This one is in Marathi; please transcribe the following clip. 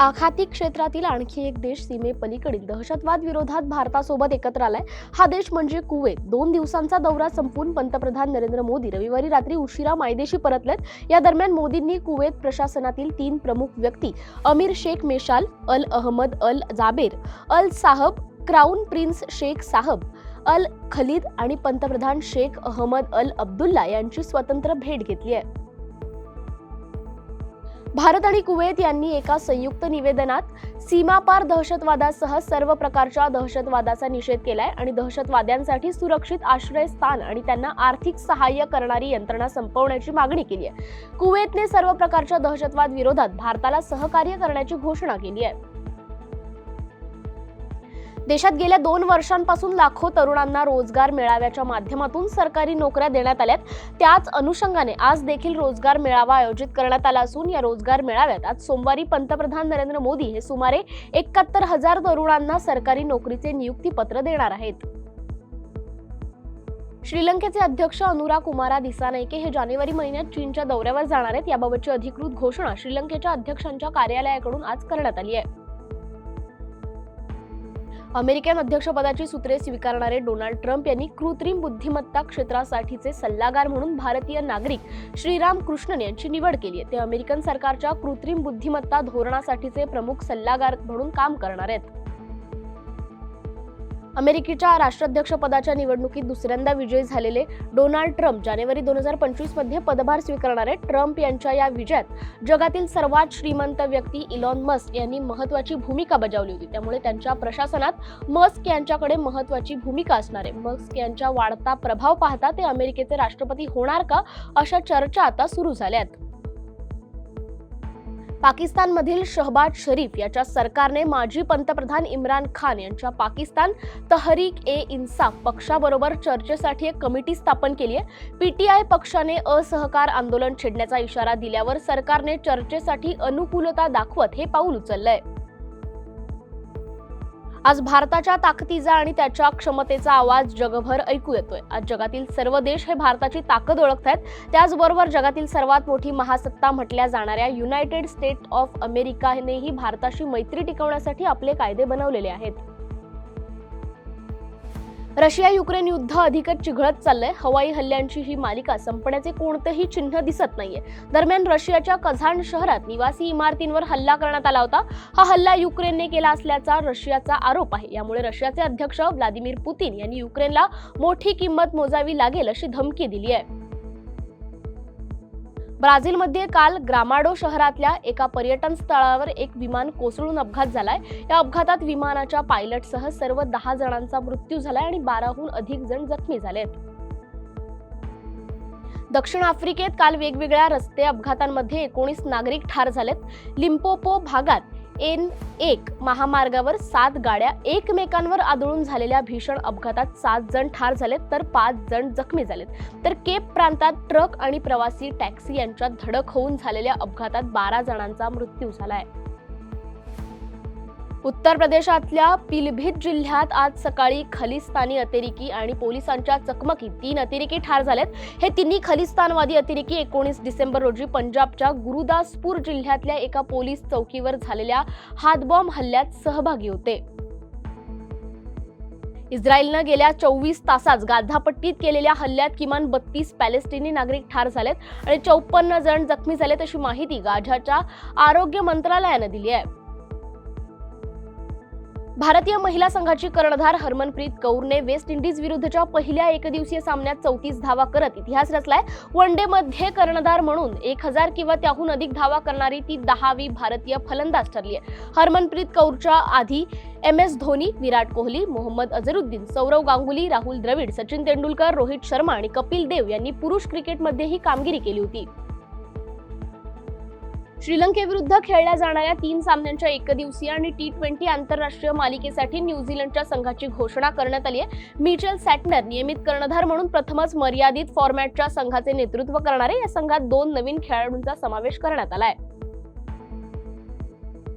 आखाती क्षेत्रातील आणखी एक देश सीमेपलीकडील दहशतवाद विरोधात भारतासोबत एकत्र आलाय. हा देश म्हणजे कुवेत. 2 दिवसांचा दौरा संपवून पंतप्रधान नरेंद्र मोदी रविवारी रात्री उशिरा मायदेशी परतलेत. या दरम्यान मोदींनी कुवेत प्रशासनातील 3 प्रमुख व्यक्ती अमीर शेख मेशाल, अल अहमद अल जाबेर अल साहब, क्राऊन प्रिन्स शेख साहब अल खलीद आणि पंतप्रधान शेख अहमद अल अब्दुल्ला यांची स्वतंत्र भेट घेतली आहे. भारत आणि कुवेत यांनी एका संयुक्त निवेदनात सीमापार दहशतवादासह सर्व प्रकारच्या दहशतवादाचा निषेध केलाय आणि दहशतवाद्यांसाठी सुरक्षित आश्रयस्थान आणि त्यांना आर्थिक सहाय्य करणारी यंत्रणा संपवण्याची मागणी केली आहे. कुवेतने सर्व प्रकारच्या दहशतवाद विरोधात भारताला सहकार्य करण्याची घोषणा केली आहे. देशात गेल्या 2 वर्षांपासून लाखो तरुणांना रोजगार मेळाव्याच्या माध्यमातून सरकारी नोकऱ्या देण्यात आल्यात. त्याच अनुषंगाने आज देखील रोजगार मेळावा आयोजित करण्यात आला असून या रोजगार मेळाव्यात आज सोमवारी पंतप्रधान नरेंद्र मोदी हे सुमारे 71,000 तरुणांना सरकारी नोकरीचे नियुक्तीपत्र देणार आहेत. श्रीलंकेचे अध्यक्ष अनुराकुमारा दिसानायके हे जानेवारी महिन्यात चीनच्या दौऱ्यावर जाणार आहेत. याबाबतची अधिकृत घोषणा श्रीलंकेच्या अध्यक्षांच्या कार्यालयाकडून आज करण्यात आली आहे. अमेरिकन अध्यक्षपदाची सूत्रे स्वीकारणारे डोनाल्ड ट्रम्प यांनी कृत्रिम बुद्धिमत्ता क्षेत्रासाठीचे सल्लागार म्हणून भारतीय नागरिक श्रीराम कृष्णन यांची निवड केली आहे. ते अमेरिकन सरकारच्या कृत्रिम बुद्धिमत्ता धोरणासाठीचे प्रमुख सल्लागार म्हणून काम करणार आहेत. अमेरिकेच्या राष्ट्राध्यक्षपदाच्या निवडणुकीत दुसऱ्यांदा विजयी झालेले डोनाल्ड ट्रम्प जानेवारी 2025 मध्ये पदभार स्वीकारणार आहेत. ट्रम्प यांच्या या विजयात जगातील सर्वात श्रीमंत व्यक्ती इलॉन मस्क यांनी महत्त्वाची भूमिका बजावली होती. त्यामुळे त्यांच्या प्रशासनात मस्क यांच्याकडे महत्त्वाची भूमिका असणार आहे. मस्क यांच्या वाढता प्रभाव पाहता ते अमेरिकेचे राष्ट्रपती होणार का, अशा चर्चा आता सुरू झाल्यात. पाकिस्तानमधील शहबाज शरीफ याच्या सरकारने माजी पंतप्रधान इम्रान खान यांच्या पाकिस्तान तहरीक-ए-इन्साफ पक्षाबरोबर चर्चेसाठी एक कमिटी स्थापन केली आहे. पीटीआय पक्षाने असहकार आंदोलन छेडण्याचा इशारा दिल्यावर सरकारने चर्चेसाठी अनुकूलता दाखवत हे पाऊल उचललंय. आज भारताच्या ताकदीचा आणि त्याच्या क्षमतेचा आवाज जगभर ऐकू येतोय. आज जगातील सर्व देश हे भारताची ताकद ओळखतायत. त्याचबरोबर जगातील सर्वात मोठी महासत्ता म्हटल्या जाणाऱ्या युनायटेड स्टेट्स ऑफ अमेरिकानेही भारताशी मैत्री टिकवण्यासाठी आपले कायदे बनवलेले आहेत. रशिया युक्रेन युद्ध अधिकच चिघळत चाललंय. हवाई हल्ल्यांची ही मालिका संपण्याचे कोणतेही चिन्ह दिसत नाहीये. दरम्यान रशियाच्या कझान शहरात निवासी इमारतींवर हल्ला करण्यात आला होता. हा हल्ला युक्रेनने केला असल्याचा रशियाचा आरोप आहे. यामुळे रशियाचे अध्यक्ष व्लादिमीर पुतीन यांनी युक्रेनला मोठी किंमत मोजावी लागेल अशी धमकी दिली आहे. ब्राझीलमध्ये काल ग्रामाडो शहरातल्या एका पर्यटन स्थळावर एक विमान कोसळून अपघात झालाय. या अपघातात विमानाच्या पायलटसह सर्व 10 जणांचा मृत्यू झालाय आणि 12हून अधिक जण जखमी झालेत. दक्षिण आफ्रिकेत काल वेगवेगळ्या रस्ते अपघातांमध्ये 19 नागरिक ठार झालेत. लिम्पोपो भागात N1 महामार्गावर 7 गाड्या एकमेकांवर आदळून झालेल्या भीषण अपघातात 7 जण ठार झालेत तर 5 जण जखमी झालेत. तर केप प्रांतात ट्रक आणि प्रवासी टॅक्सी यांच्यात धडक होऊन झालेल्या अपघातात 12 जणांचा मृत्यू झालाय. उत्तर प्रदेशातल्या पिलभीत जिल्ह्यात आज सकाळी खलिस्तानी अतिरेकी आणि पोलिसांच्या चकमकीत 3 अतिरेकी ठार झालेत. हे तिन्ही खलिस्तानवादी अतिरेकी 19 डिसेंबर रोजी पंजाबच्या गुरुदासपूर जिल्ह्यातल्या एका पोलीस चौकीवर झालेल्या हातबॉम्ब हल्ल्यात सहभागी होते. इस्रायलनं गेल्या 24 तासात गाझापट्टीत केलेल्या हल्ल्यात किमान 32 पॅलेस्टिनी नागरिक ठार झालेत आणि 54 जण जखमी झालेत अशी माहिती गाझाच्या आरोग्य मंत्रालयानं दिली आहे. भारतीय महिला संघाची कर्णधार हरमनप्रीत कौरने वेस्ट इंडिज विरुद्धच्या पहिल्या एकदिवसीय सामन्यात 34 धावा करत इतिहास रचलाय. वन डे मध्ये कर्णधार म्हणून 1000 किंवा त्याहून अधिक धावा करणारी ती 10वी भारतीय फलंदाज ठरली आहे. हरमनप्रीत कौरच्या आधी MS धोनी, विराट कोहली, मोहम्मद अझरुद्दीन, सौरव गांगुली, राहुल द्रविड, सचिन तेंडुलकर, रोहित शर्मा आणि कपिल देव यांनी पुरुष क्रिकेटमध्येही कामगिरी केली होती. श्रीलंकेविरुद्ध खेळल्या जाणाऱ्या 3 सामन्यांच्या एकदिवसीय आणि T20 आंतरराष्ट्रीय मालिकेसाठी न्यूझीलंडच्या संघाची घोषणा करण्यात आली आहे. मिचेल सॅटनर नियमित कर्णधार म्हणून प्रथमच मर्यादित फॉर्मॅटच्या संघाचे नेतृत्व करणार आहे. या संघात 2 नवीन खेळाडूंचा समावेश करण्यात आलाय.